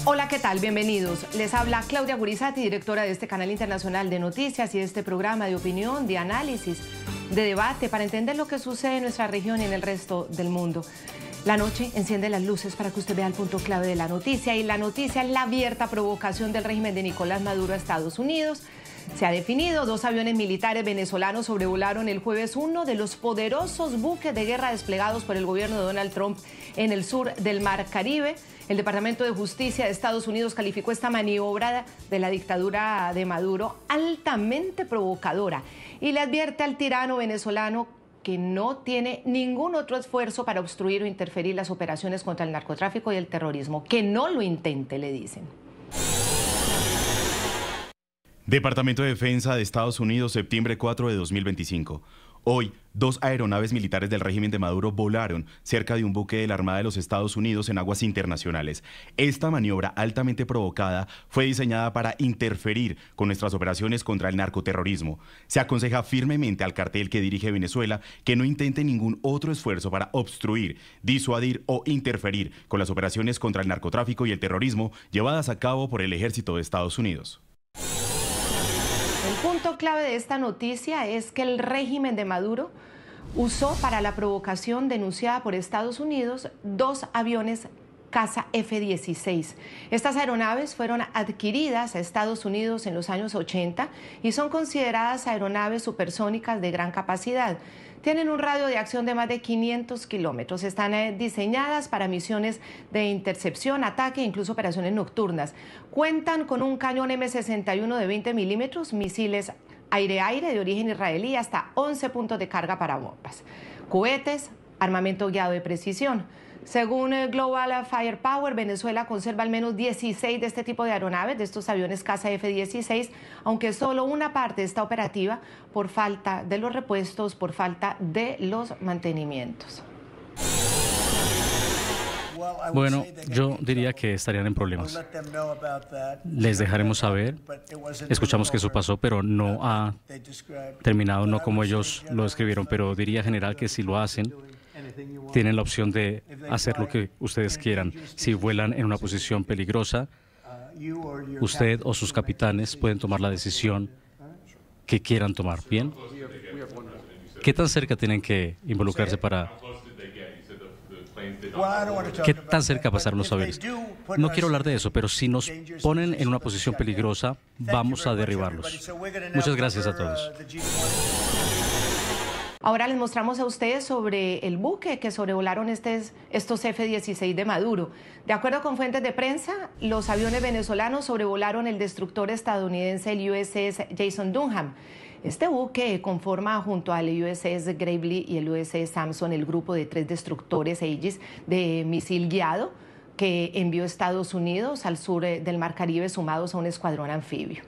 Hola, ¿qué tal? Bienvenidos. Les habla Claudia Gurizati, directora de este canal internacional de noticias y de este programa de opinión, de análisis, de debate para entender lo que sucede en nuestra región y en el resto del mundo. La noche enciende las luces para que usted vea el punto clave de la noticia, y la noticia es la abierta provocación del régimen de Nicolás Maduro a Estados Unidos. Se ha definido, 2 aviones militares venezolanos sobrevolaron el jueves uno de los poderosos buques de guerra desplegados por el gobierno de Donald Trump en el sur del Mar Caribe. El Departamento de Justicia de Estados Unidos calificó esta maniobra de la dictadura de Maduro altamente provocadora y le advierte al tirano venezolano que no tiene ningún otro esfuerzo para obstruir o interferir las operaciones contra el narcotráfico y el terrorismo. Que no lo intente, le dicen. Departamento de Defensa de Estados Unidos, septiembre 4 de 2025. Hoy, 2 aeronaves militares del régimen de Maduro volaron cerca de un buque de la Armada de los Estados Unidos en aguas internacionales. Esta maniobra altamente provocada fue diseñada para interferir con nuestras operaciones contra el narcoterrorismo. Se aconseja firmemente al cartel que dirige Venezuela que no intente ningún otro esfuerzo para obstruir, disuadir o interferir con las operaciones contra el narcotráfico y el terrorismo llevadas a cabo por el ejército de Estados Unidos. El punto clave de esta noticia es que el régimen de Maduro usó para la provocación denunciada por Estados Unidos 2 aviones caza F-16. Estas aeronaves fueron adquiridas a Estados Unidos en los años 80 y son consideradas aeronaves supersónicas de gran capacidad. Tienen un radio de acción de más de 500 kilómetros. Están diseñadas para misiones de intercepción, ataque e incluso operaciones nocturnas. Cuentan con un cañón M61 de 20 milímetros, misiles aire-aire de origen israelí, hasta 11 puntos de carga para bombas, cohetes, armamento guiado de precisión. Según Global Firepower, Venezuela conserva al menos 16 de este tipo de aeronaves, de estos aviones caza F-16, aunque solo una parte está operativa por falta de los repuestos, por falta de los mantenimientos. Bueno, yo diría que estarían en problemas. Les dejaremos saber. Escuchamos que eso pasó, pero no ha terminado, no como ellos lo escribieron, pero diría, general, que si lo hacen, tienen la opción de hacer lo que ustedes quieran. Si vuelan en una posición peligrosa, usted o sus capitanes pueden tomar la decisión que quieran tomar. ¿Bien? ¿Qué tan cerca tienen que involucrarse para...? ¿Qué tan cerca pasaron los aviones? No quiero hablar de eso, pero si nos ponen en una posición peligrosa, vamos a derribarlos. Muchas gracias a todos. Ahora les mostramos a ustedes sobre el buque que sobrevolaron estos F-16 de Maduro. De acuerdo con fuentes de prensa, los aviones venezolanos sobrevolaron el destructor estadounidense, el USS Jason Dunham. Este buque conforma junto al USS Gravely y el USS Samson el grupo de 3 destructores Aegis de misil guiado que envió Estados Unidos al sur del Mar Caribe, sumados a un escuadrón anfibio.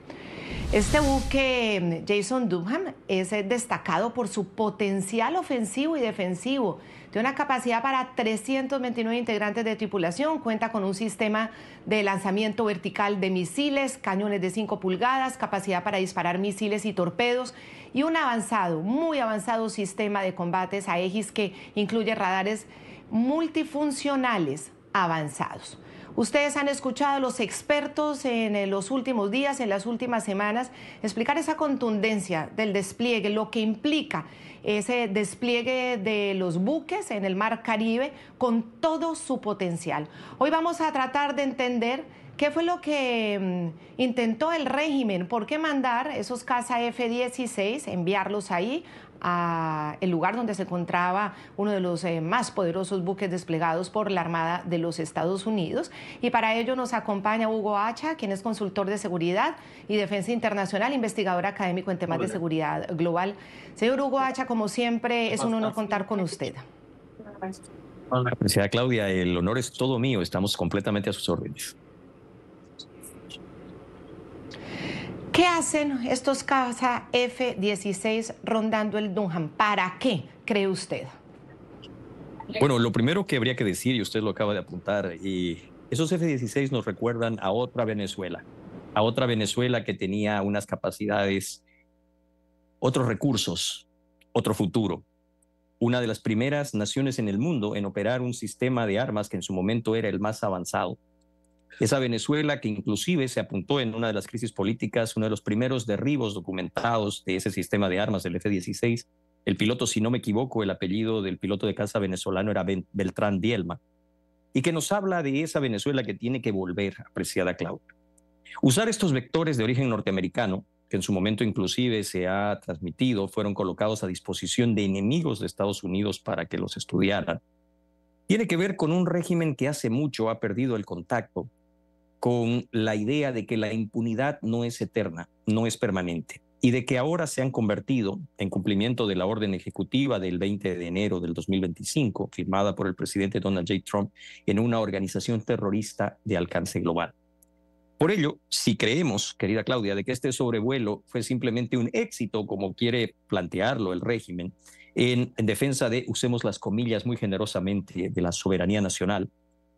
Este buque Jason Dunham es destacado por su potencial ofensivo y defensivo. Tiene una capacidad para 329 integrantes de tripulación, cuenta con un sistema de lanzamiento vertical de misiles, cañones de 5 pulgadas, capacidad para disparar misiles y torpedos y un avanzado, muy avanzado sistema de combates Aegis que incluye radares multifuncionales avanzados. Ustedes han escuchado a los expertos en los últimos días, en las últimas semanas, explicar esa contundencia del despliegue, lo que implica ese despliegue de los buques en el Mar Caribe con todo su potencial. Hoy vamos a tratar de entender qué fue lo que intentó el régimen, por qué mandar esos caza F-16, enviarlos ahí a el lugar donde se encontraba uno de los más poderosos buques desplegados por la Armada de los Estados Unidos. Y para ello nos acompaña Hugo Hacha, quien es consultor de seguridad y defensa internacional, investigador académico en temas de seguridad global. Señor Hugo Hacha, como siempre, es un honor contar con usted. Apreciada Claudia, el honor es todo mío, estamos completamente a sus órdenes. ¿Qué hacen estos caza F-16 rondando el Dunham? ¿Para qué, cree usted? Bueno, lo primero que habría que decir, y usted lo acaba de apuntar, esos F-16 nos recuerdan a otra Venezuela que tenía unas capacidades, otros recursos, otro futuro. Una de las primeras naciones en el mundo en operar un sistema de armas que en su momento era el más avanzado. Esa Venezuela que inclusive se apuntó en una de las crisis políticas, uno de los primeros derribos documentados de ese sistema de armas del F-16. El piloto, si no me equivoco, el apellido del piloto de caza venezolano era Beltrán Dielma, y que nos habla de esa Venezuela que tiene que volver, apreciada Claudia. Usar estos vectores de origen norteamericano, que en su momento inclusive se ha transmitido, fueron colocados a disposición de enemigos de Estados Unidos para que los estudiaran, tiene que ver con un régimen que hace mucho ha perdido el contacto con la idea de que la impunidad no es eterna, no es permanente, y de que ahora se han convertido, en cumplimiento de la orden ejecutiva del 20 de enero del 2025, firmada por el presidente Donald J. Trump, en una organización terrorista de alcance global. Por ello, si creemos, querida Claudia, de que este sobrevuelo fue simplemente un éxito, como quiere plantearlo el régimen, en defensa de, usemos las comillas muy generosamente, de la soberanía nacional,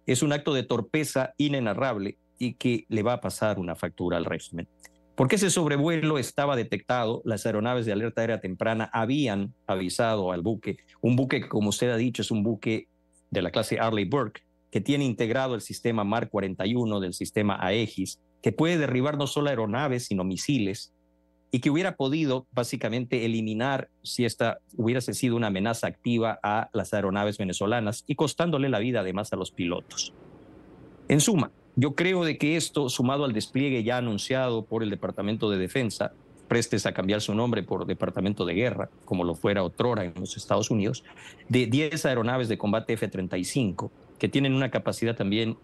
es un acto de torpeza inenarrable y que le va a pasar una factura al régimen. Porque ese sobrevuelo estaba detectado, las aeronaves de alerta aérea temprana habían avisado al buque, un buque que, como usted ha dicho, es un buque de la clase Arleigh Burke, que tiene integrado el sistema Mark 41 del sistema Aegis, que puede derribar no solo aeronaves, sino misiles, y que hubiera podido básicamente eliminar, si esta hubiese sido una amenaza activa, a las aeronaves venezolanas y costándole la vida además a los pilotos. En suma, yo creo de que esto, sumado al despliegue ya anunciado por el Departamento de Defensa, prestes a cambiar su nombre por Departamento de Guerra, como lo fuera otrora en los Estados Unidos, de 10 aeronaves de combate F-35, que tienen una capacidad también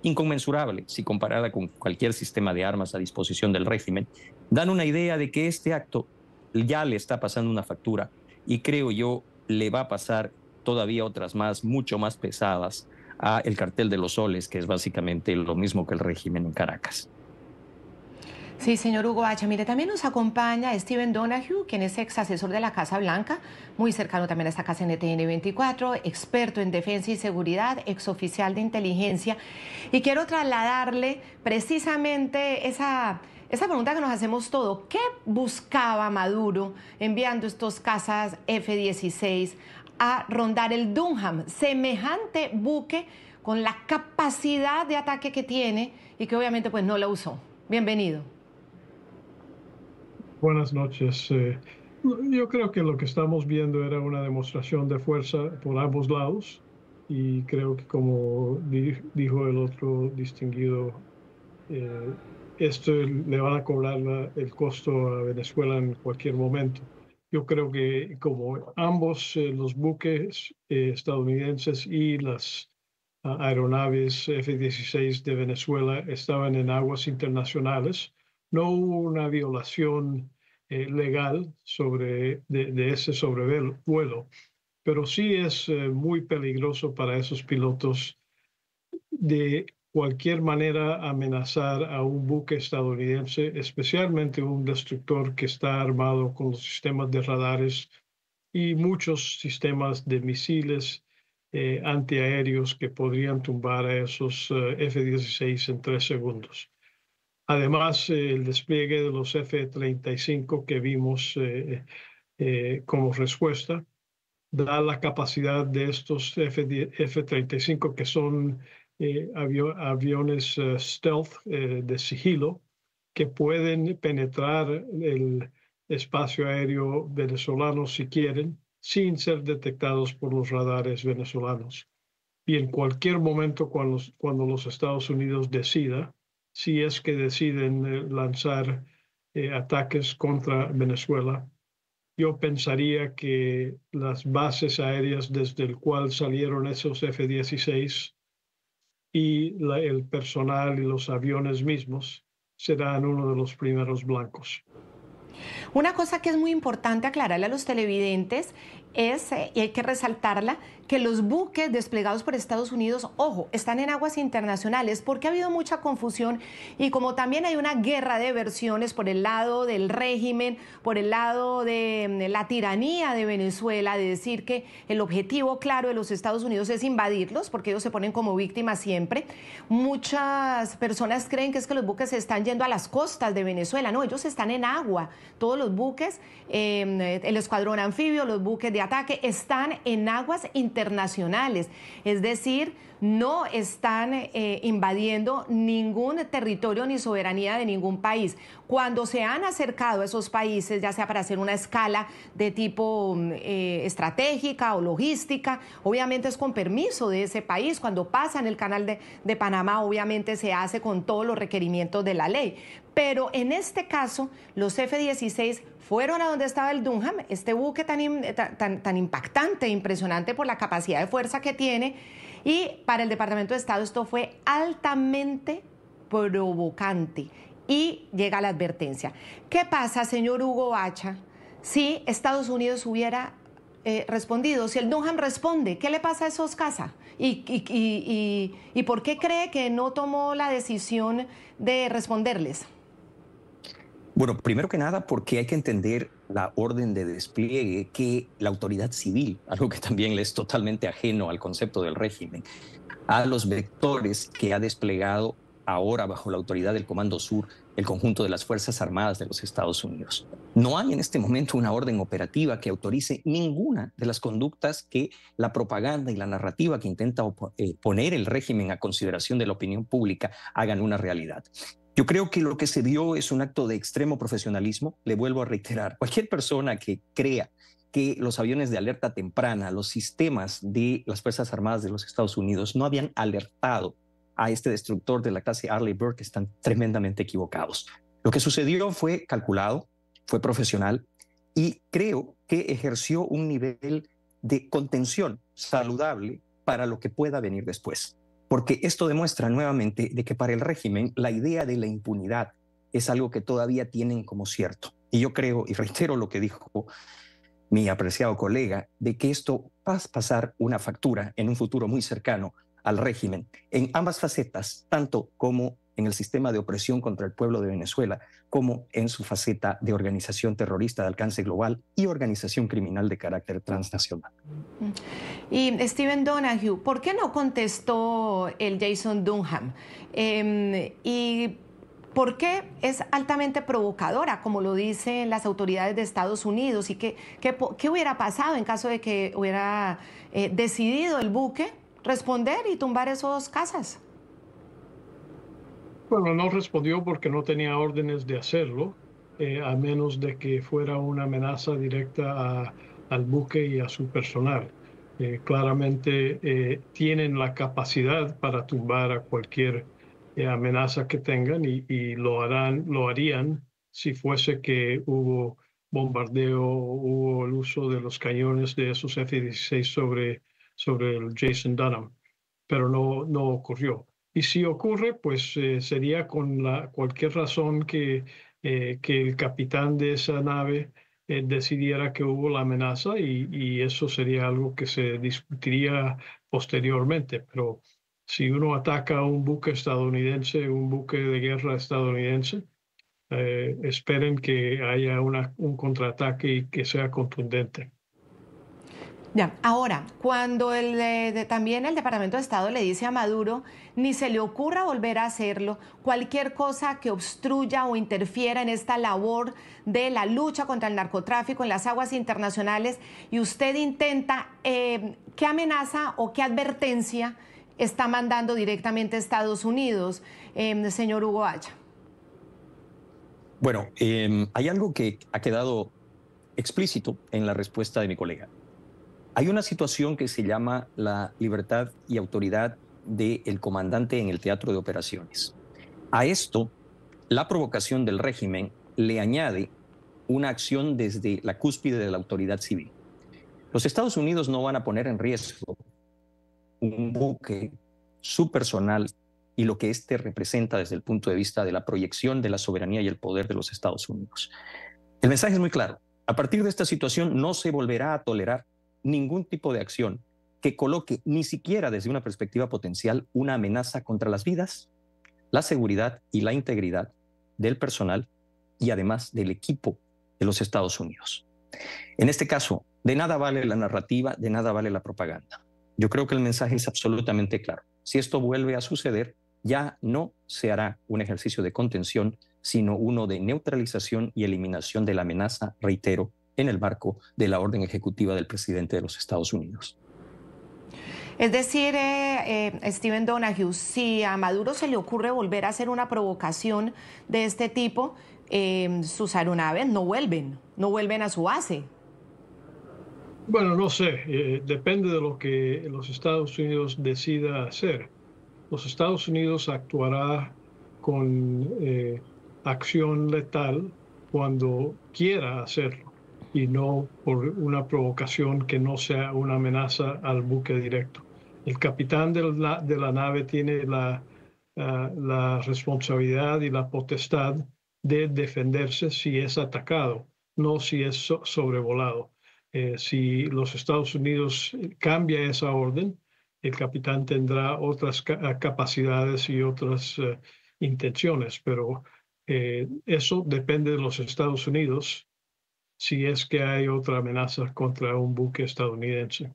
inconmensurable si comparada con cualquier sistema de armas a disposición del régimen, dan una idea de que este acto ya le está pasando una factura y creo yo le va a pasar todavía otras más, mucho más pesadas a el Cartel de los Soles, que es básicamente lo mismo que el régimen en Caracas. Sí, señor Hugo H. Mire, también nos acompaña Steven Donahue, quien es ex asesor de la Casa Blanca, muy cercano también a esta casa NTN 24, experto en defensa y seguridad, ex oficial de inteligencia. Y quiero trasladarle precisamente esa pregunta que nos hacemos todos. ¿Qué buscaba Maduro enviando estos cazas F-16 a rondar el Durham? Semejante buque con la capacidad de ataque que tiene y que obviamente pues no la usó. Bienvenido. Buenas noches. Yo creo que lo que estamos viendo era una demostración de fuerza por ambos lados y creo que, como dijo el otro distinguido, esto le van a cobrar el costo a Venezuela en cualquier momento. Yo creo que como ambos los buques estadounidenses y las aeronaves F-16 de Venezuela estaban en aguas internacionales, no hubo una violación legal de ese sobrevuelo, pero sí es muy peligroso para esos pilotos de cualquier manera amenazar a un buque estadounidense, especialmente un destructor que está armado con los sistemas de radares y muchos sistemas de misiles antiaéreos que podrían tumbar a esos F-16 en 3 segundos. Además, el despliegue de los F-35 que vimos como respuesta da la capacidad de estos F-35, que son aviones stealth de sigilo, que pueden penetrar el espacio aéreo venezolano si quieren, sin ser detectados por los radares venezolanos. Y en cualquier momento, cuando los Estados Unidos decida, si es que deciden lanzar ataques contra Venezuela, yo pensaría que las bases aéreas desde el cual salieron esos F-16 y el personal y los aviones mismos serán uno de los primeros blancos. Una cosa que es muy importante aclararle a los televidentes es, y hay que resaltarla, que los buques desplegados por Estados Unidos, ojo, están en aguas internacionales, porque ha habido mucha confusión y como también hay una guerra de versiones por el lado del régimen, por el lado de la tiranía de Venezuela, de decir que el objetivo claro de los Estados Unidos es invadirlos, porque ellos se ponen como víctimas siempre. Muchas personas creen que es que los buques se están yendo a las costas de Venezuela. No, ellos están en agua. Todos los buques, el escuadrón anfibio, los buques de ataque están en aguas internacionales, es decir, no están invadiendo ningún territorio ni soberanía de ningún país. Cuando se han acercado a esos países, ya sea para hacer una escala de tipo estratégica o logística, obviamente es con permiso de ese país. Cuando pasan el canal de Panamá, obviamente se hace con todos los requerimientos de la ley. Pero en este caso, los F-16 fueron a donde estaba el Dunham, este buque tan impactante, impresionante por la capacidad de fuerza que tiene, y para el Departamento de Estado esto fue altamente provocante. Y llega la advertencia. ¿Qué pasa, señor Hugo Bacha, si Estados Unidos hubiera respondido? Si el Dunham responde, ¿qué le pasa a esos cazas? ¿Y por qué cree que no tomó la decisión de responderles? Bueno, primero que nada, porque hay que entender la orden de despliegue que la autoridad civil, algo que también le es totalmente ajeno al concepto del régimen, a los vectores que ha desplegado ahora bajo la autoridad del Comando Sur el conjunto de las Fuerzas Armadas de los Estados Unidos. No hay en este momento una orden operativa que autorice ninguna de las conductas que la propaganda y la narrativa que intenta poner el régimen a consideración de la opinión pública hagan una realidad. Yo creo que lo que se dio es un acto de extremo profesionalismo. Le vuelvo a reiterar, cualquier persona que crea que los aviones de alerta temprana, los sistemas de las Fuerzas Armadas de los Estados Unidos no habían alertado a este destructor de la clase Arleigh Burke, están tremendamente equivocados. Lo que sucedió fue calculado, fue profesional y creo que ejerció un nivel de contención saludable para lo que pueda venir después. Porque esto demuestra nuevamente de que para el régimen la idea de la impunidad es algo que todavía tienen como cierto. Y yo creo, y reitero lo que dijo mi apreciado colega, de que esto va a pasar una factura en un futuro muy cercano al régimen, en ambas facetas, tanto como en el sistema de opresión contra el pueblo de Venezuela, como en su faceta de organización terrorista de alcance global y organización criminal de carácter transnacional. Y Stephen Donoghue, ¿por qué no contestó el Jason Dunham? ¿Y por qué es altamente provocadora, como lo dicen las autoridades de Estados Unidos? ¿Y qué hubiera pasado en caso de que hubiera decidido el buque responder y tumbar esos cazas? Bueno, no respondió porque no tenía órdenes de hacerlo, a menos de que fuera una amenaza directa al buque y a su personal. Claramente tienen la capacidad para tumbar a cualquier amenaza que tengan y lo harían si fuese que hubo bombardeo, hubo el uso de los cañones de esos F-16 sobre el Jason Dunham, pero no ocurrió. Y si ocurre, pues sería con cualquier razón que el capitán de esa nave decidiera que hubo la amenaza y eso sería algo que se discutiría posteriormente. Pero si uno ataca a un buque estadounidense, un buque de guerra estadounidense, esperen que haya un contraataque y que sea contundente. Ya, ahora, cuando también el Departamento de Estado le dice a Maduro, ni se le ocurra volver a hacerlo, cualquier cosa que obstruya o interfiera en esta labor de la lucha contra el narcotráfico en las aguas internacionales, y usted intenta, ¿qué amenaza o qué advertencia está mandando directamente a Estados Unidos, señor Hugo Bacha? Bueno, hay algo que ha quedado explícito en la respuesta de mi colega. Hay una situación que se llama la libertad y autoridad del comandante en el teatro de operaciones. A esto, la provocación del régimen le añade una acción desde la cúspide de la autoridad civil. Los Estados Unidos no van a poner en riesgo un buque, su personal y lo que éste representa desde el punto de vista de la proyección de la soberanía y el poder de los Estados Unidos. El mensaje es muy claro. A partir de esta situación no se volverá a tolerar ningún tipo de acción que coloque ni siquiera desde una perspectiva potencial una amenaza contra las vidas, la seguridad y la integridad del personal y además del equipo de los Estados Unidos. En este caso, de nada vale la narrativa, de nada vale la propaganda. Yo creo que el mensaje es absolutamente claro. Si esto vuelve a suceder, ya no se hará un ejercicio de contención, sino uno de neutralización y eliminación de la amenaza, reitero, en el marco de la orden ejecutiva del presidente de los Estados Unidos. Es decir, Stephen Donoghue, si a Maduro se le ocurre volver a hacer una provocación de este tipo, sus aeronaves no vuelven a su base. Bueno, no sé, depende de lo que los Estados Unidos decida hacer. Los Estados Unidos actuará con acción letal cuando quiera hacerlo y no por una provocación que no sea una amenaza al buque directo. El capitán de la nave tiene la responsabilidad y la potestad de defenderse si es atacado, no si es sobrevolado. Si los Estados Unidos cambia esa orden, el capitán tendrá otras capacidades y otras intenciones, pero eso depende de los Estados Unidos si es que hay otra amenaza contra un buque estadounidense.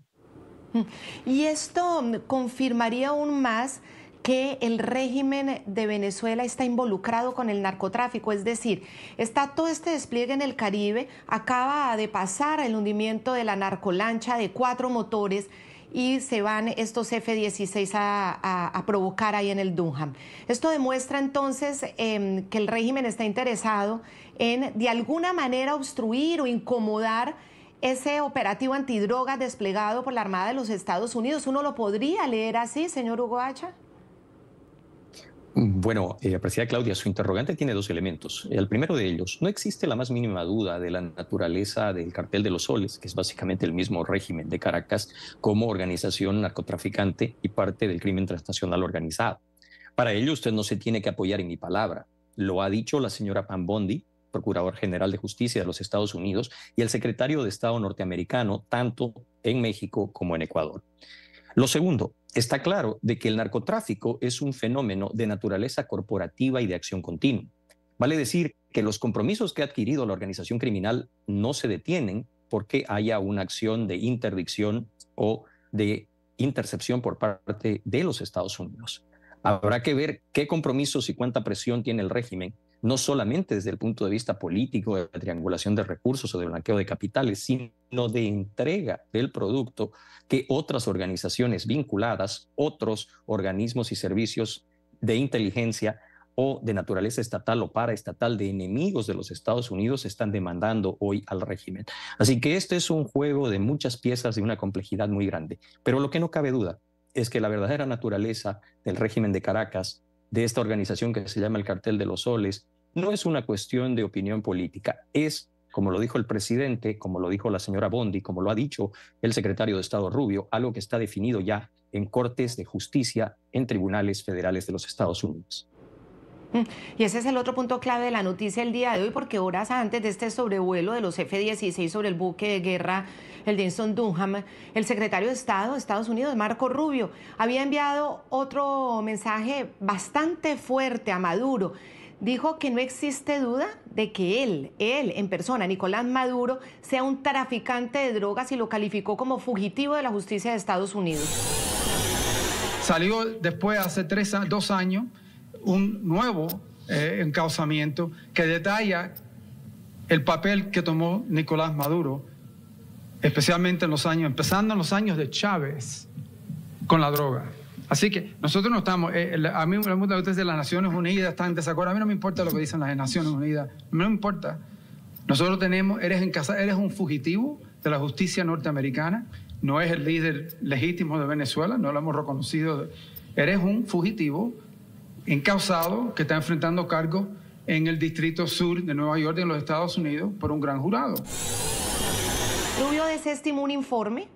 Y esto confirmaría aún más que el régimen de Venezuela está involucrado con el narcotráfico, es decir, está todo este despliegue en el Caribe, acaba de pasar el hundimiento de la narcolancha de 4 motores y se van estos F-16 a provocar ahí en el Dunham. Esto demuestra entonces que el régimen está interesado en de alguna manera obstruir o incomodar ese operativo antidrogas desplegado por la Armada de los Estados Unidos. ¿Uno lo podría leer así, señor Hugo Hacha? Bueno, apreciada Claudia, su interrogante tiene 2 elementos. El primero de ellos, no existe la más mínima duda de la naturaleza del Cartel de los Soles, que es básicamente el mismo régimen de Caracas, como organización narcotraficante y parte del crimen transnacional organizado. Para ello, usted no se tiene que apoyar en mi palabra. Lo ha dicho la señora Pam Bondi, Procurador General de Justicia de los Estados Unidos, y el secretario de Estado norteamericano, tanto en México como en Ecuador. Lo segundo, está claro de que el narcotráfico es un fenómeno de naturaleza corporativa y de acción continua. Vale decir que los compromisos que ha adquirido la organización criminal no se detienen porque haya una acción de interdicción o de intercepción por parte de los Estados Unidos. Habrá que ver qué compromisos y cuánta presión tiene el régimen, no solamente desde el punto de vista político, de la triangulación de recursos o de blanqueo de capitales, sino de entrega del producto que otras organizaciones vinculadas, otros organismos y servicios de inteligencia o de naturaleza estatal o paraestatal de enemigos de los Estados Unidos están demandando hoy al régimen. Así que este es un juego de muchas piezas de una complejidad muy grande. Pero lo que no cabe duda es que la verdadera naturaleza del régimen de Caracas, de esta organización que se llama el Cartel de los Soles, no es una cuestión de opinión política, es, como lo dijo el presidente, como lo dijo la señora Bondi, como lo ha dicho el secretario de Estado Rubio, algo que está definido ya en cortes de justicia, en tribunales federales de los Estados Unidos. Y ese es el otro punto clave de la noticia el día de hoy, porque horas antes de este sobrevuelo de los F-16 sobre el buque de guerra, el Jameson Dunham, el secretario de Estado de Estados Unidos, Marco Rubio, había enviado otro mensaje bastante fuerte a Maduro. Dijo que no existe duda de que él en persona, Nicolás Maduro, sea un traficante de drogas y lo calificó como fugitivo de la justicia de Estados Unidos. Salió después, hace 2 años, un nuevo encauzamiento que detalla el papel que tomó Nicolás Maduro, especialmente empezando en los años de Chávez, con la droga. Así que nosotros no estamos, a mí me preguntan ustedes de las Naciones Unidas, están en desacuerdo, a mí no me importa lo que dicen las Naciones Unidas, no me importa. Nosotros eres un fugitivo de la justicia norteamericana, no es el líder legítimo de Venezuela, no lo hemos reconocido, eres un fugitivo encausado que está enfrentando cargos en el Distrito Sur de Nueva York, en los Estados Unidos, por un gran jurado. Rubio desestimó un informe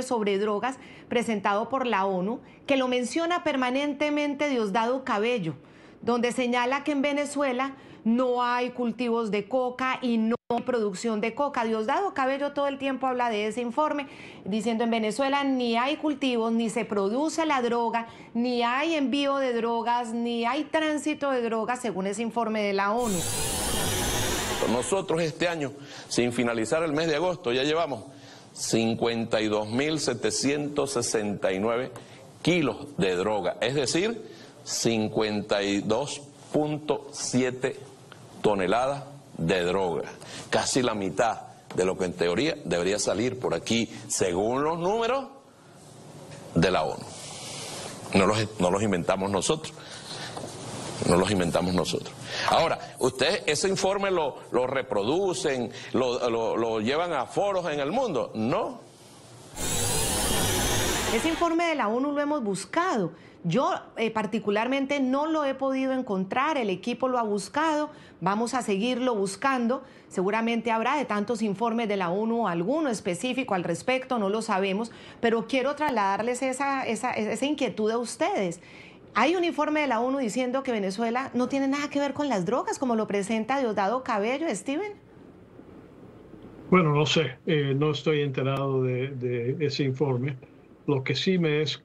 sobre drogas presentado por la ONU, que lo menciona permanentemente Diosdado Cabello, donde señala que en Venezuela no hay cultivos de coca y no hay producción de coca. Diosdado Cabello todo el tiempo habla de ese informe, diciendo en Venezuela ni hay cultivos, ni se produce la droga, ni hay envío de drogas, ni hay tránsito de drogas, según ese informe de la ONU. Nosotros este año, sin finalizar el mes de agosto, ya llevamos 52.769 kilos de droga, es decir, 52.7 toneladas de droga, casi la mitad de lo que en teoría debería salir por aquí, según los números de la ONU. No los inventamos nosotros. No los inventamos nosotros. Ahora, ustedes ese informe lo reproducen, lo llevan a foros en el mundo. No. Ese informe de la ONU lo hemos buscado. Yo particularmente no lo he podido encontrar, el equipo lo ha buscado, vamos a seguirlo buscando. Seguramente habrá de tantos informes de la ONU alguno específico al respecto, no lo sabemos, pero quiero trasladarles esa inquietud a ustedes. Hay un informe de la ONU diciendo que Venezuela no tiene nada que ver con las drogas, como lo presenta Diosdado Cabello, Steven. Bueno, no sé, no estoy enterado de ese informe. Lo que sí me es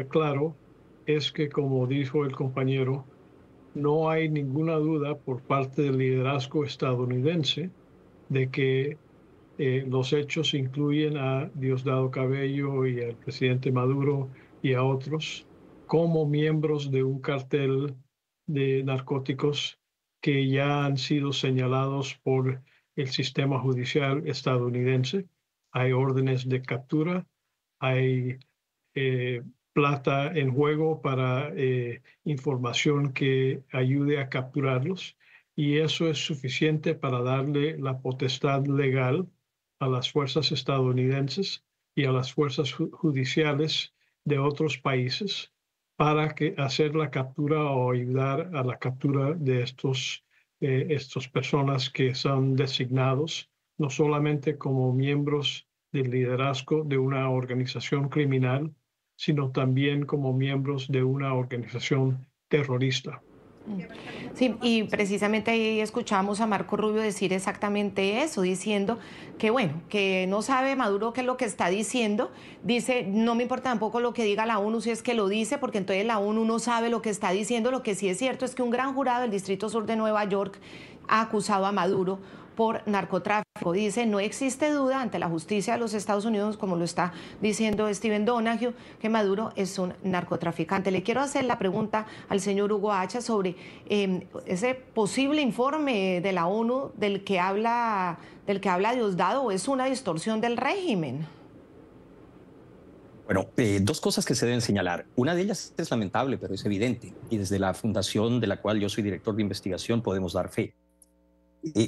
claro es que, como dijo el compañero, no hay ninguna duda por parte del liderazgo estadounidense de que los hechos incluyen a Diosdado Cabello y al presidente Maduro y a otros como miembros de un cartel de narcóticos que ya han sido señalados por el sistema judicial estadounidense. Hay órdenes de captura, hay plata en juego para información que ayude a capturarlos, y eso es suficiente para darle la potestad legal a las fuerzas estadounidenses y a las fuerzas judiciales de otros países para hacer la captura o ayudar a la captura de estas personas que son designados no solamente como miembros del liderazgo de una organización criminal, sino también como miembros de una organización terrorista. Sí, y precisamente ahí escuchamos a Marco Rubio decir exactamente eso, diciendo que bueno, que no sabe Maduro qué es lo que está diciendo. Dice, no me importa tampoco lo que diga la ONU si es que lo dice, porque entonces la ONU no sabe lo que está diciendo. Lo que sí es cierto es que un gran jurado del Distrito Sur de Nueva York ha acusado a Maduro por narcotráfico. Dice, no existe duda ante la justicia de los Estados Unidos, como lo está diciendo Steven Donoghue, que Maduro es un narcotraficante. Le quiero hacer la pregunta al señor Hugo Hacha sobre ese posible informe de la ONU del que habla Diosdado, ¿o es una distorsión del régimen? Bueno, dos cosas que se deben señalar. Una de ellas es lamentable, pero es evidente, y desde la fundación de la cual yo soy director de investigación podemos dar fe.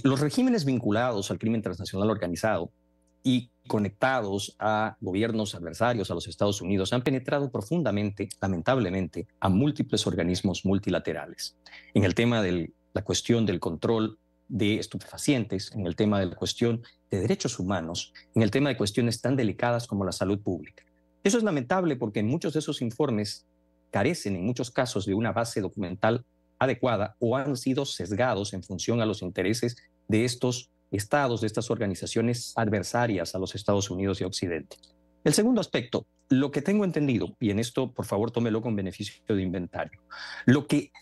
Los regímenes vinculados al crimen transnacional organizado y conectados a gobiernos adversarios a los Estados Unidos han penetrado profundamente, lamentablemente, a múltiples organismos multilaterales. En el tema de la cuestión del control de estupefacientes, en el tema de la cuestión de derechos humanos, en el tema de cuestiones tan delicadas como la salud pública. Eso es lamentable porque muchos de esos informes carecen en muchos casos de una base documental adecuada o han sido sesgados en función a los intereses de estos estados, de estas organizaciones adversarias a los Estados Unidos y a Occidente. El segundo aspecto, lo que tengo entendido, y en esto por favor tómelo con beneficio de inventario, lo que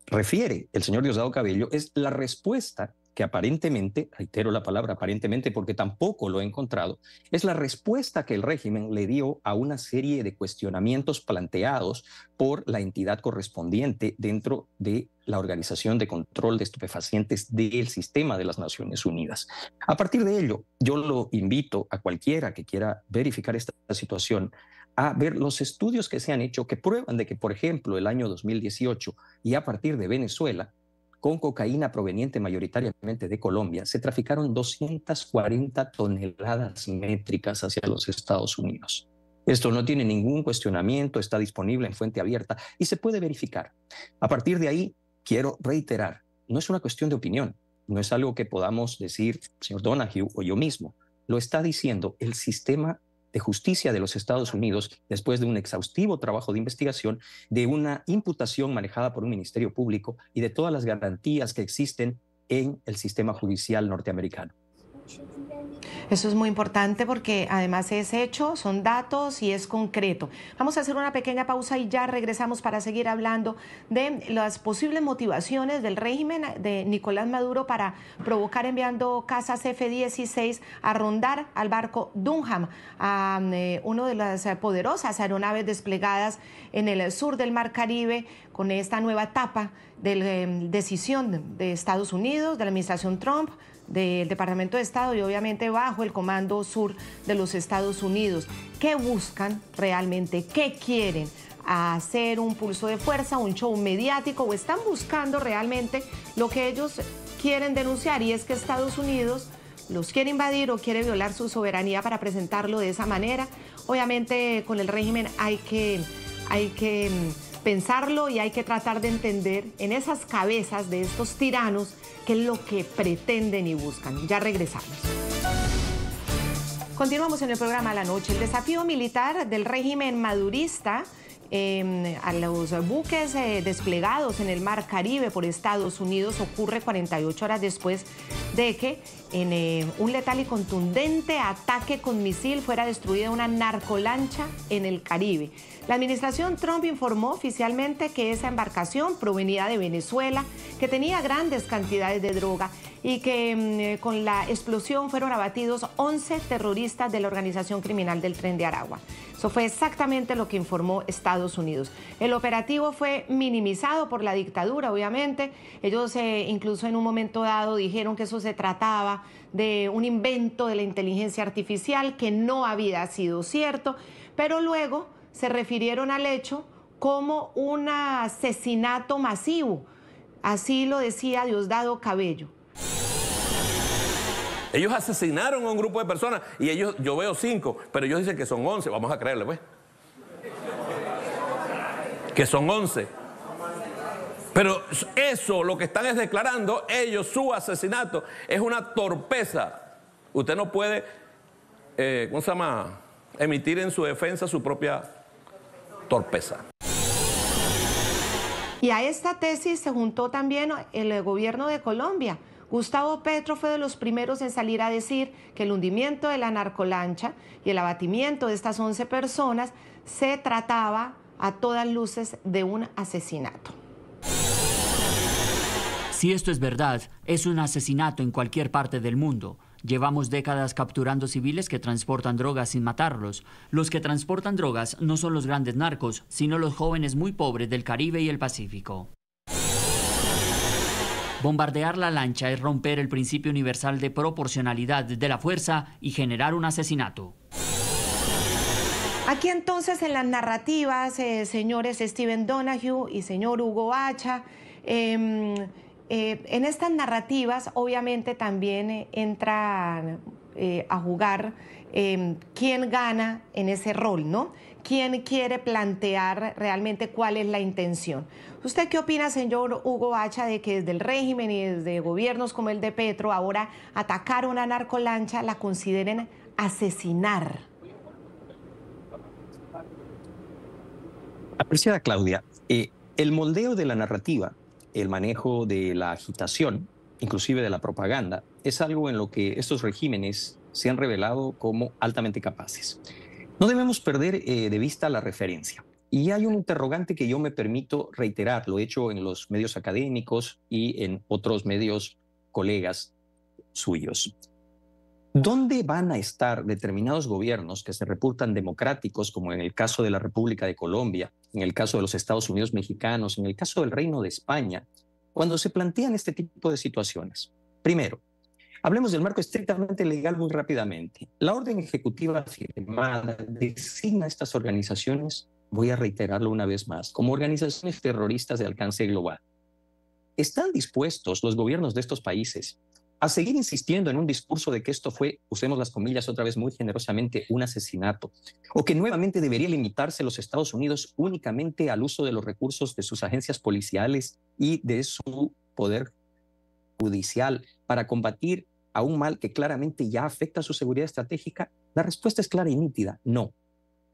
refiere el señor Diosdado Cabello es la respuesta que aparentemente, reitero la palabra aparentemente porque tampoco lo he encontrado, es la respuesta que el régimen le dio a una serie de cuestionamientos planteados por la entidad correspondiente dentro de la Organización de Control de Estupefacientes del Sistema de las Naciones Unidas. A partir de ello, yo lo invito a cualquiera que quiera verificar esta situación a ver los estudios que se han hecho que prueban de que, por ejemplo, el año 2018 y a partir de Venezuela, con cocaína proveniente mayoritariamente de Colombia, se traficaron 240 toneladas métricas hacia los Estados Unidos. Esto no tiene ningún cuestionamiento, está disponible en fuente abierta y se puede verificar. A partir de ahí, quiero reiterar, no es una cuestión de opinión, no es algo que podamos decir señor Donoghue o yo mismo, lo está diciendo el sistema de justicia de los Estados Unidos después de un exhaustivo trabajo de investigación, de una imputación manejada por un ministerio público y de todas las garantías que existen en el sistema judicial norteamericano. Eso es muy importante porque además es hecho, son datos y es concreto. Vamos a hacer una pequeña pausa y ya regresamos para seguir hablando de las posibles motivaciones del régimen de Nicolás Maduro para provocar enviando cazas F-16 a rondar al barco Dunham, a una de las poderosas aeronaves desplegadas en el sur del Mar Caribe con esta nueva etapa de la decisión de Estados Unidos, de la administración Trump, del Departamento de Estado y obviamente bajo el Comando Sur de los Estados Unidos. ¿Qué buscan realmente? ¿Qué quieren? ¿Hacer un pulso de fuerza, un show mediático o están buscando realmente lo que ellos quieren denunciar? Y es que Estados Unidos los quiere invadir o quiere violar su soberanía para presentarlo de esa manera. Obviamente con el régimen hay que pensarlo y hay que tratar de entender en esas cabezas de estos tiranos qué es lo que pretenden y buscan. Ya regresamos. Continuamos en el programa La Noche. El desafío militar del régimen madurista a los buques desplegados en el Mar Caribe por Estados Unidos ocurre 48 horas después de que en un letal y contundente ataque con misil fuera destruida una narcolancha en el Caribe. La administración Trump informó oficialmente que esa embarcación provenía de Venezuela, que tenía grandes cantidades de droga y que con la explosión fueron abatidos 11 terroristas de la organización criminal del Tren de Aragua. Eso fue exactamente lo que informó Estados Unidos. El operativo fue minimizado por la dictadura, obviamente. Ellos incluso en un momento dado dijeron que eso se trataba de un invento de la inteligencia artificial, que no había sido cierto, pero luego se refirieron al hecho como un asesinato masivo. Así lo decía Diosdado Cabello. Ellos asesinaron a un grupo de personas y yo veo 5, pero ellos dicen que son 11. Vamos a creerle, pues. Que son 11. Pero eso, lo que están es declarando ellos, su asesinato, es una torpeza. Usted no puede, ¿cómo se llama?, emitir en su defensa su propia torpeza. Y a esta tesis se juntó también el gobierno de Colombia. Gustavo Petro fue de los primeros en salir a decir que el hundimiento de la narcolancha y el abatimiento de estas 11 personas se trataba a todas luces de un asesinato. Si esto es verdad, es un asesinato en cualquier parte del mundo. Llevamos décadas capturando civiles que transportan drogas sin matarlos. Los que transportan drogas no son los grandes narcos, sino los jóvenes muy pobres del Caribe y el Pacífico. Bombardear la lancha es romper el principio universal de proporcionalidad de la fuerza y generar un asesinato. Aquí entonces en las narrativas, señores Stephen Donoghue y señor Hugo Hacha, en estas narrativas obviamente también entra a jugar quién gana en ese rol, ¿no? ¿Quién quiere plantear realmente cuál es la intención? ¿Usted qué opina, señor Hugo Hacha, de que desde el régimen y desde gobiernos como el de Petro ahora atacar una narcolancha la consideren asesinar? Apreciada Claudia, el moldeo de la narrativa, el manejo de la agitación, inclusive de la propaganda, es algo en lo que estos regímenes se han revelado como altamente capaces. No debemos perder de vista la referencia. Y hay un interrogante que yo me permito reiterar, lo he hecho en los medios académicos y en otros medios colegas suyos. ¿Dónde van a estar determinados gobiernos que se reputan democráticos, como en el caso de la República de Colombia, en el caso de los Estados Unidos mexicanos, en el caso del Reino de España, cuando se plantean este tipo de situaciones? Primero, hablemos del marco estrictamente legal muy rápidamente. La orden ejecutiva firmada designa a estas organizaciones, voy a reiterarlo una vez más, como organizaciones terroristas de alcance global. ¿Están dispuestos los gobiernos de estos países a seguir insistiendo en un discurso de que esto fue, usemos las comillas otra vez muy generosamente, un asesinato? ¿O que nuevamente debería limitarse los Estados Unidos únicamente al uso de los recursos de sus agencias policiales y de su poder judicial para combatir a un mal que claramente ya afecta a su seguridad estratégica? La respuesta es clara y nítida: no.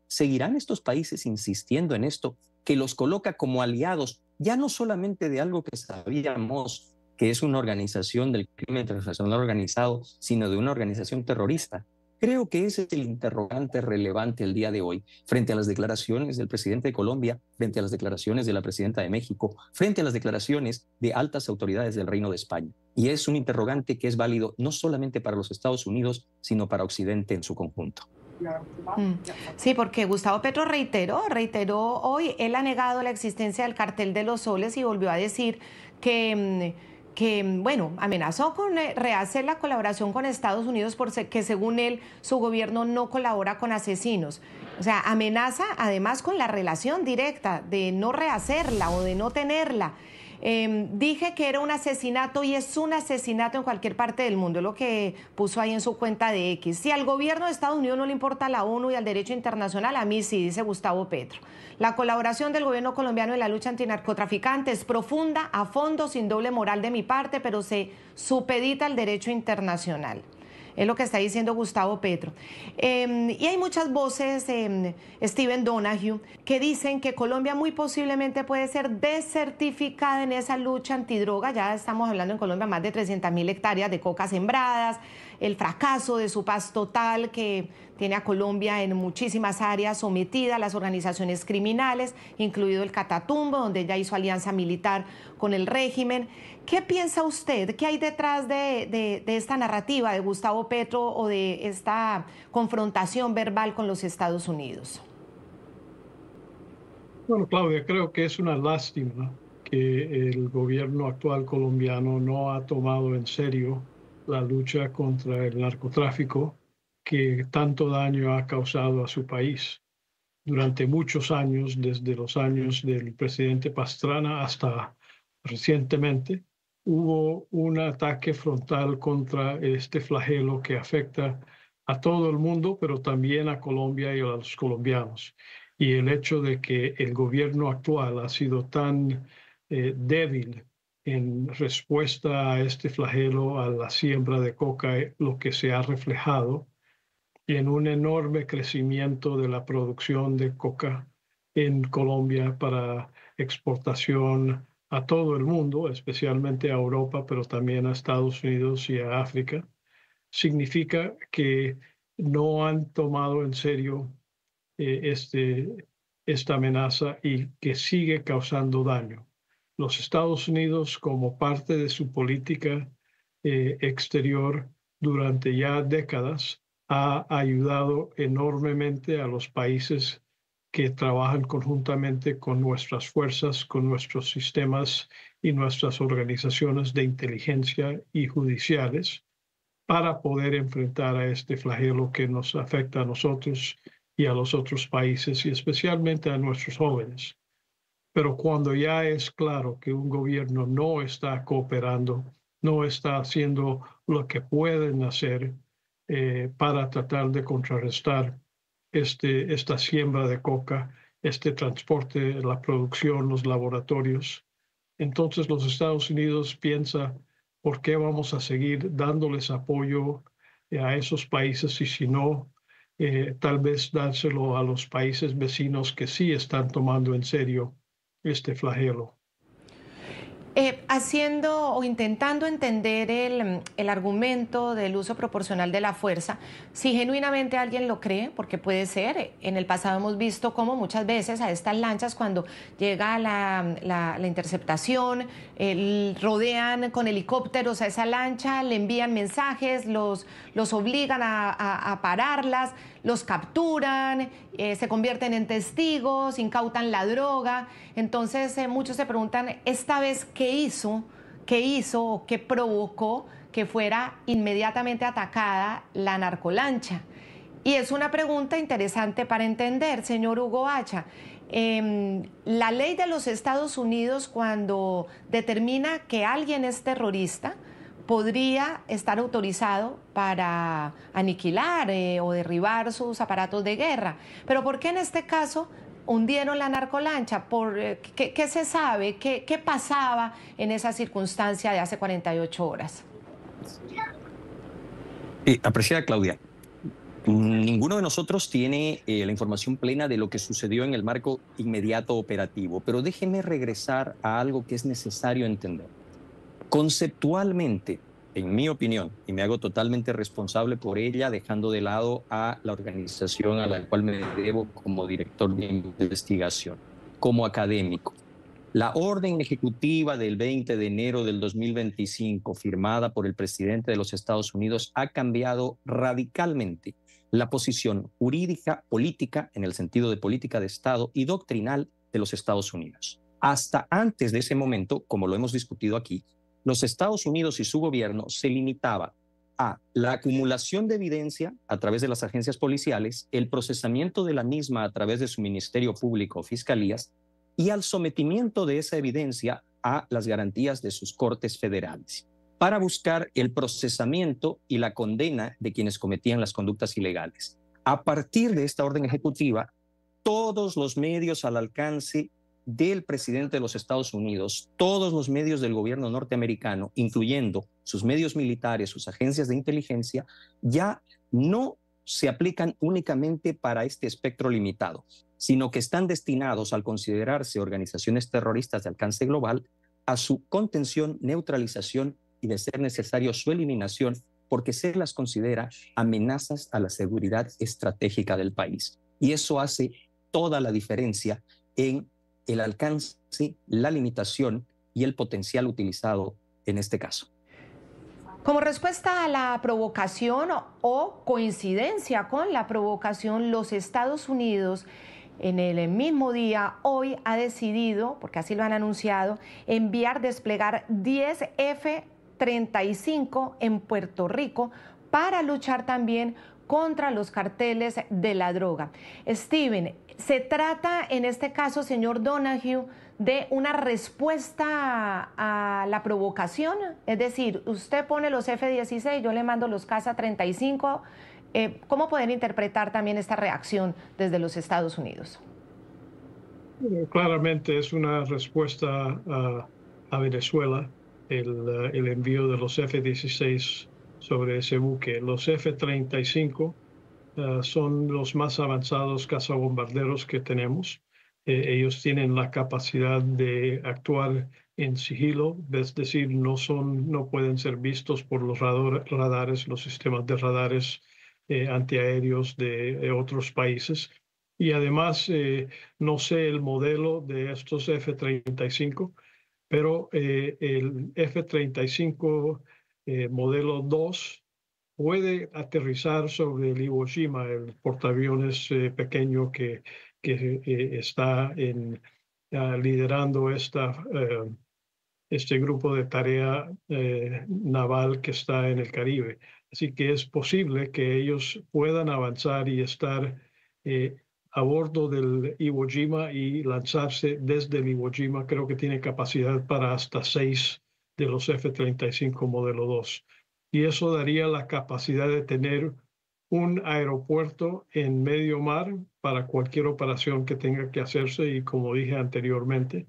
¿Seguirán estos países insistiendo en esto, que los coloca como aliados, ya no solamente de algo que sabíamos que es una organización del crimen transnacional organizado, sino de una organización terrorista? Creo que ese es el interrogante relevante el día de hoy, frente a las declaraciones del presidente de Colombia, frente a las declaraciones de la presidenta de México, frente a las declaraciones de altas autoridades del Reino de España. Y es un interrogante que es válido no solamente para los Estados Unidos, sino para Occidente en su conjunto. Sí, porque Gustavo Petro reiteró hoy, él ha negado la existencia del cartel de los soles y volvió a decir bueno, amenazó con rehacer la colaboración con Estados Unidos porque según él su gobierno no colabora con asesinos. O sea, amenaza además con la relación directa de no rehacerla o de no tenerla. Dije que era un asesinato y es un asesinato en cualquier parte del mundo, es lo que puso ahí en su cuenta de X. Si al gobierno de Estados Unidos no le importa la ONU y al derecho internacional, a mí sí, dice Gustavo Petro. La colaboración del gobierno colombiano en la lucha antinarcotraficante es profunda, a fondo, sin doble moral de mi parte, pero se supedita al derecho internacional. Es lo que está diciendo Gustavo Petro. Y hay muchas voces, Stephen Donoghue, que dicen que Colombia muy posiblemente puede ser desertificada en esa lucha antidroga. Ya estamos hablando en Colombia más de 300.000 hectáreas de coca sembradas, el fracaso de su paz total que tiene a Colombia en muchísimas áreas sometida a las organizaciones criminales, incluido el Catatumbo, donde ya hizo alianza militar con el régimen. ¿Qué piensa usted? ¿Qué hay detrás de esta narrativa de Gustavo Petro o de esta confrontación verbal con los Estados Unidos? Bueno, Claudia, creo que es una lástima que el gobierno actual colombiano no ha tomado en serio la lucha contra el narcotráfico que tanto daño ha causado a su país. Durante muchos años, desde los años del presidente Pastrana hasta recientemente, hubo un ataque frontal contra este flagelo que afecta a todo el mundo, pero también a Colombia y a los colombianos. Y el hecho de que el gobierno actual ha sido tan débil en respuesta a este flagelo, a la siembra de coca, lo que se ha reflejado en un enorme crecimiento de la producción de coca en Colombia para exportación a todo el mundo, especialmente a Europa, pero también a Estados Unidos y a África, significa que no han tomado en serio esta amenaza y que sigue causando daño. Los Estados Unidos, como parte de su política exterior durante ya décadas, ha ayudado enormemente a los países que trabajan conjuntamente con nuestras fuerzas, con nuestros sistemas y nuestras organizaciones de inteligencia y judiciales para poder enfrentar a este flagelo que nos afecta a nosotros y a los otros países y especialmente a nuestros jóvenes. Pero cuando ya es claro que un gobierno no está cooperando, no está haciendo lo que pueden hacer para tratar de contrarrestar esta siembra de coca, este transporte, la producción, los laboratorios. Entonces los Estados Unidos piensan, ¿por qué vamos a seguir dándoles apoyo a esos países y si no, tal vez dárselo a los países vecinos que sí están tomando en serio este flagelo? Haciendo o intentando entender el argumento del uso proporcional de la fuerza, si genuinamente alguien lo cree, porque puede ser, en el pasado hemos visto cómo muchas veces a estas lanchas cuando llega la interceptación, rodean con helicópteros a esa lancha, le envían mensajes, los obligan a pararlas, los capturan, se convierten en testigos, incautan la droga. Entonces muchos se preguntan, esta vez, ¿qué hizo o qué provocó que fuera inmediatamente atacada la narcolancha? Y es una pregunta interesante para entender, señor Hugo Hacha. La ley de los Estados Unidos, cuando determina que alguien es terrorista, podría estar autorizado para aniquilar o derribar sus aparatos de guerra. Pero ¿por qué en este caso hundieron la narcolancha? ¿Qué se sabe? ¿Qué pasaba en esa circunstancia de hace 48 horas? Apreciada Claudia, ninguno de nosotros tiene la información plena de lo que sucedió en el marco inmediato operativo, pero déjeme regresar a algo que es necesario entender. Conceptualmente, en mi opinión, y me hago totalmente responsable por ella, dejando de lado a la organización a la cual me debo como director de investigación, como académico, la orden ejecutiva del 20 de enero del 2025, firmada por el presidente de los Estados Unidos, ha cambiado radicalmente la posición jurídica, política, en el sentido de política de Estado y doctrinal de los Estados Unidos. Hasta antes de ese momento, como lo hemos discutido aquí, los Estados Unidos y su gobierno se limitaba a la acumulación de evidencia a través de las agencias policiales, el procesamiento de la misma a través de su Ministerio Público o Fiscalías y al sometimiento de esa evidencia a las garantías de sus cortes federales, para buscar el procesamiento y la condena de quienes cometían las conductas ilegales. A partir de esta orden ejecutiva, todos los medios al alcance del presidente de los Estados Unidos, todos los medios del gobierno norteamericano, incluyendo sus medios militares, sus agencias de inteligencia, ya no se aplican únicamente para este espectro limitado, sino que están destinados, al considerarse organizaciones terroristas de alcance global, a su contención, neutralización y, de ser necesario, su eliminación, porque se las considera amenazas a la seguridad estratégica del país. Y eso hace toda la diferencia en el alcance, la limitación y el potencial utilizado en este caso. Como respuesta a la provocación o coincidencia con la provocación, los Estados Unidos en el mismo día, hoy, ha decidido, porque así lo han anunciado, desplegar 10 F-35 en Puerto Rico para luchar también contra los carteles de la droga. Steven, ¿se trata en este caso, señor Donoghue, de una respuesta a la provocación? Es decir, usted pone los F-16, yo le mando los Caza-35. ¿Cómo pueden interpretar también esta reacción desde los Estados Unidos? Claramente es una respuesta a Venezuela, el envío de los F-16 sobre ese buque. Los F-35 son los más avanzados cazabombarderos que tenemos. Ellos tienen la capacidad de actuar en sigilo, es decir, no pueden ser vistos por los radares, los sistemas de radares antiaéreos de otros países. Y además, no sé el modelo de estos F-35, pero el F-35 modelo 2 puede aterrizar sobre el Iwo Jima, el portaaviones pequeño que está liderando este grupo de tarea naval que está en el Caribe. Así que es posible que ellos puedan avanzar y estar a bordo del Iwo Jima y lanzarse desde el Iwo Jima. Creo que tiene capacidad para hasta 6 de los F-35 modelo 2. Y eso daría la capacidad de tener un aeropuerto en medio mar para cualquier operación que tenga que hacerse. Y como dije anteriormente,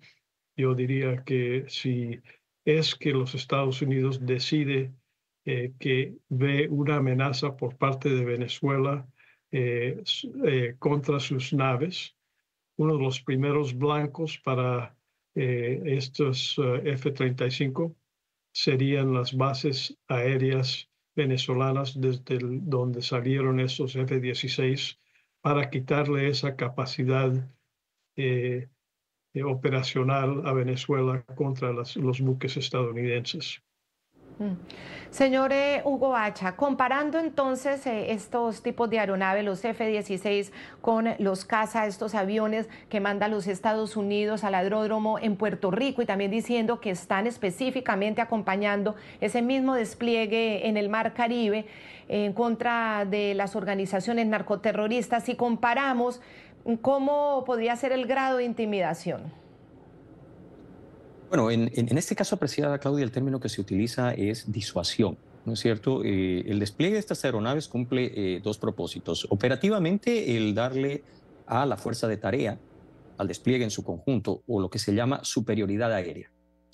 yo diría que si es que los Estados Unidos decide que ve una amenaza por parte de Venezuela contra sus naves, uno de los primeros blancos para estos F-35 serían las bases aéreas venezolanas desde donde salieron esos F-16, para quitarle esa capacidad operacional a Venezuela contra los buques estadounidenses. Señor Hugo Hacha, comparando entonces estos tipos de aeronaves, los F-16 con los caza, estos aviones que mandan los Estados Unidos al aeródromo en Puerto Rico, y también diciendo que están específicamente acompañando ese mismo despliegue en el Mar Caribe en contra de las organizaciones narcoterroristas, si comparamos, ¿cómo podría ser el grado de intimidación? Bueno, en este caso, apreciada Claudia, el término que se utiliza es disuasión, ¿no es cierto? El despliegue de estas aeronaves cumple dos propósitos. Operativamente, el darle a la fuerza de tarea, al despliegue en su conjunto, o lo que se llama superioridad aérea.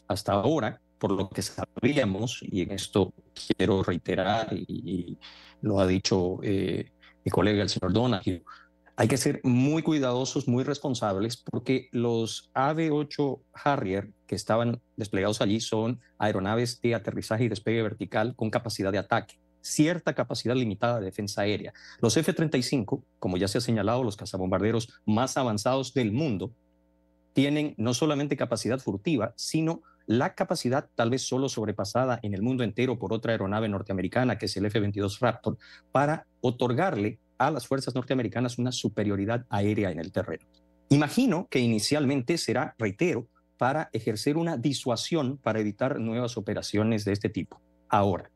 Hasta ahora, por lo que sabíamos, y en esto quiero reiterar, y lo ha dicho mi colega el señor Donoghue, hay que ser muy cuidadosos, muy responsables, porque los AB-8 Harrier que estaban desplegados allí son aeronaves de aterrizaje y despegue vertical con capacidad de ataque, cierta capacidad limitada de defensa aérea. Los F-35, como ya se ha señalado, los cazabombarderos más avanzados del mundo, tienen no solamente capacidad furtiva, sino la capacidad, tal vez solo sobrepasada en el mundo entero por otra aeronave norteamericana, que es el F-22 Raptor, para otorgarle a las fuerzas norteamericanas una superioridad aérea en el terreno. Imagino que inicialmente será, reitero, para ejercer una disuasión para evitar nuevas operaciones de este tipo. Ahora,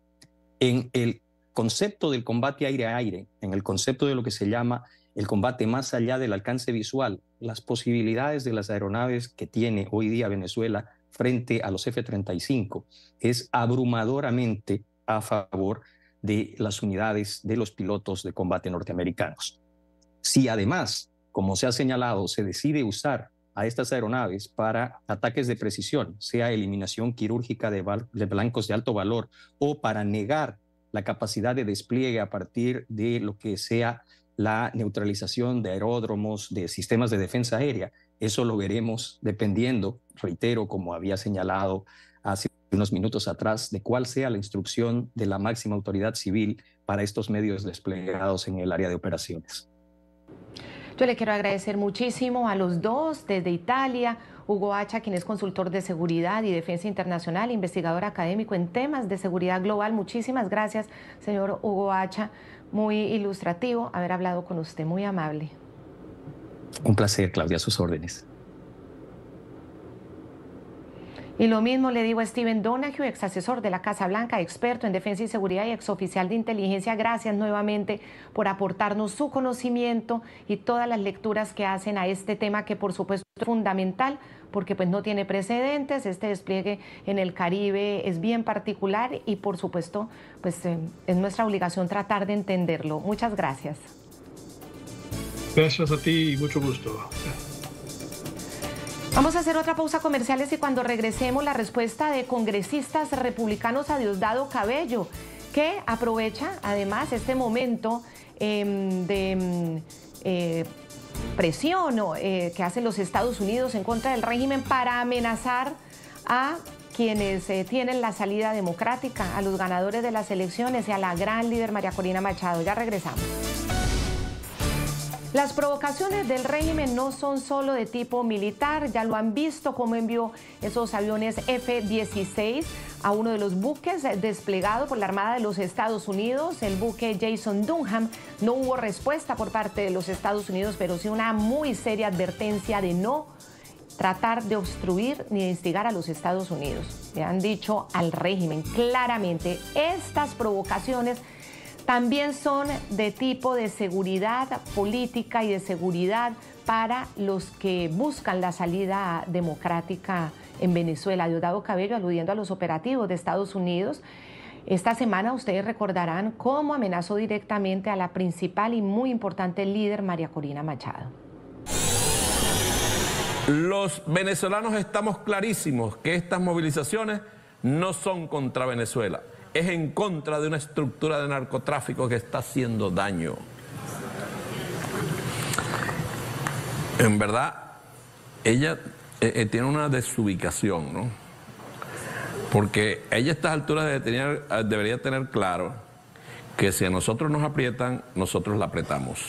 en el concepto del combate aire-a-aire, en el concepto de lo que se llama el combate más allá del alcance visual, las posibilidades de las aeronaves que tiene hoy día Venezuela frente a los F-35 es abrumadoramente a favor de las unidades de los pilotos de combate norteamericanos. Si además, como se ha señalado, se decide usar a estas aeronaves para ataques de precisión, sea eliminación quirúrgica de blancos de alto valor o para negar la capacidad de despliegue a partir de lo que sea la neutralización de aeródromos, de sistemas de defensa aérea, eso lo veremos dependiendo, reitero, como había señalado hace unos minutos atrás, de cuál sea la instrucción de la máxima autoridad civil para estos medios desplegados en el área de operaciones. Yo le quiero agradecer muchísimo a los dos desde Italia, Hugo Hacha, quien es consultor de seguridad y defensa internacional, investigador académico en temas de seguridad global. Muchísimas gracias, señor Hugo Hacha. Muy ilustrativo haber hablado con usted, muy amable. Un placer, Claudia, a sus órdenes. Y lo mismo le digo a Steven Donahue, ex asesor de la Casa Blanca, experto en defensa y seguridad y ex oficial de inteligencia. Gracias nuevamente por aportarnos su conocimiento y todas las lecturas que hacen a este tema, que por supuesto es fundamental porque pues no tiene precedentes. Este despliegue en el Caribe es bien particular y por supuesto pues es nuestra obligación tratar de entenderlo. Muchas gracias. Gracias a ti y mucho gusto. Vamos a hacer otra pausa comerciales y cuando regresemos la respuesta de congresistas republicanos a Diosdado Cabello, que aprovecha además este momento de presión que hacen los Estados Unidos en contra del régimen para amenazar a quienes tienen la salida democrática, a los ganadores de las elecciones y a la gran líder María Corina Machado. Ya regresamos. Las provocaciones del régimen no son solo de tipo militar, ya lo han visto cómo envió esos aviones F-16 a uno de los buques desplegado por la Armada de los Estados Unidos, el buque Jason Dunham. No hubo respuesta por parte de los Estados Unidos, pero sí una muy seria advertencia de no tratar de obstruir ni de instigar a los Estados Unidos. Le han dicho al régimen claramente, estas provocaciones también son de tipo de seguridad política y de seguridad para los que buscan la salida democrática en Venezuela. Diosdado Cabello aludiendo a los operativos de Estados Unidos. Esta semana ustedes recordarán cómo amenazó directamente a la principal y muy importante líder María Corina Machado. Los venezolanos estamos clarísimos que estas movilizaciones no son contra Venezuela. Es en contra de una estructura de narcotráfico que está haciendo daño. En verdad, ella tiene una desubicación, ¿no? Porque ella a estas alturas debería tener claro que si a nosotros nos aprietan, nosotros la apretamos.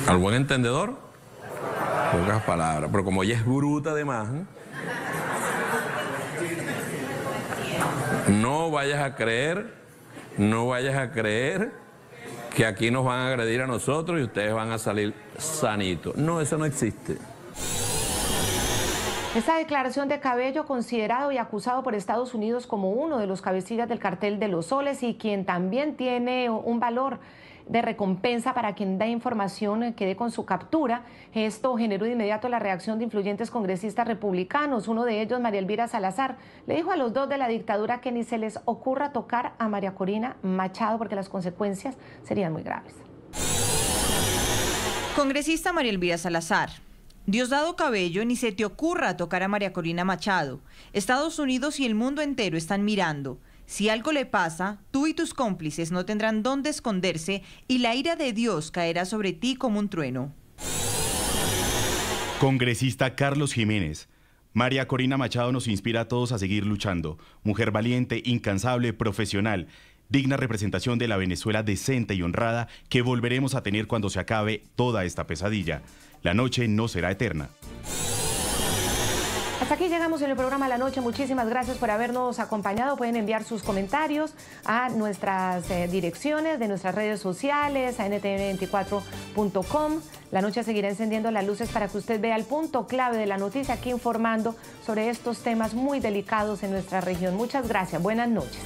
Al buen entendedor, pocas palabras, pero como ella es bruta además, no vayas a creer que aquí nos van a agredir a nosotros y ustedes van a salir sanitos. No, eso no existe. Esta declaración de Cabello, considerado y acusado por Estados Unidos como uno de los cabecillas del cartel de los soles y quien también tiene un valor de recompensa para quien da información que dé con su captura. Esto generó de inmediato la reacción de influyentes congresistas republicanos. Uno de ellos, María Elvira Salazar, le dijo a los dos de la dictadura que ni se les ocurra tocar a María Corina Machado porque las consecuencias serían muy graves. Congresista María Elvira Salazar: Diosdado Cabello, ni se te ocurra tocar a María Corina Machado. Estados Unidos y el mundo entero están mirando. Si algo le pasa, tú y tus cómplices no tendrán dónde esconderse y la ira de Dios caerá sobre ti como un trueno. Congresista Carlos Jiménez: María Corina Machado nos inspira a todos a seguir luchando. Mujer valiente, incansable, profesional, digna representación de la Venezuela decente y honrada que volveremos a tener cuando se acabe toda esta pesadilla. La noche no será eterna. Hasta aquí llegamos en el programa La Noche. Muchísimas gracias por habernos acompañado. Pueden enviar sus comentarios a nuestras direcciones de nuestras redes sociales, a ntn24.com. La Noche seguirá encendiendo las luces para que usted vea el punto clave de la noticia, aquí informando sobre estos temas muy delicados en nuestra región. Muchas gracias. Buenas noches.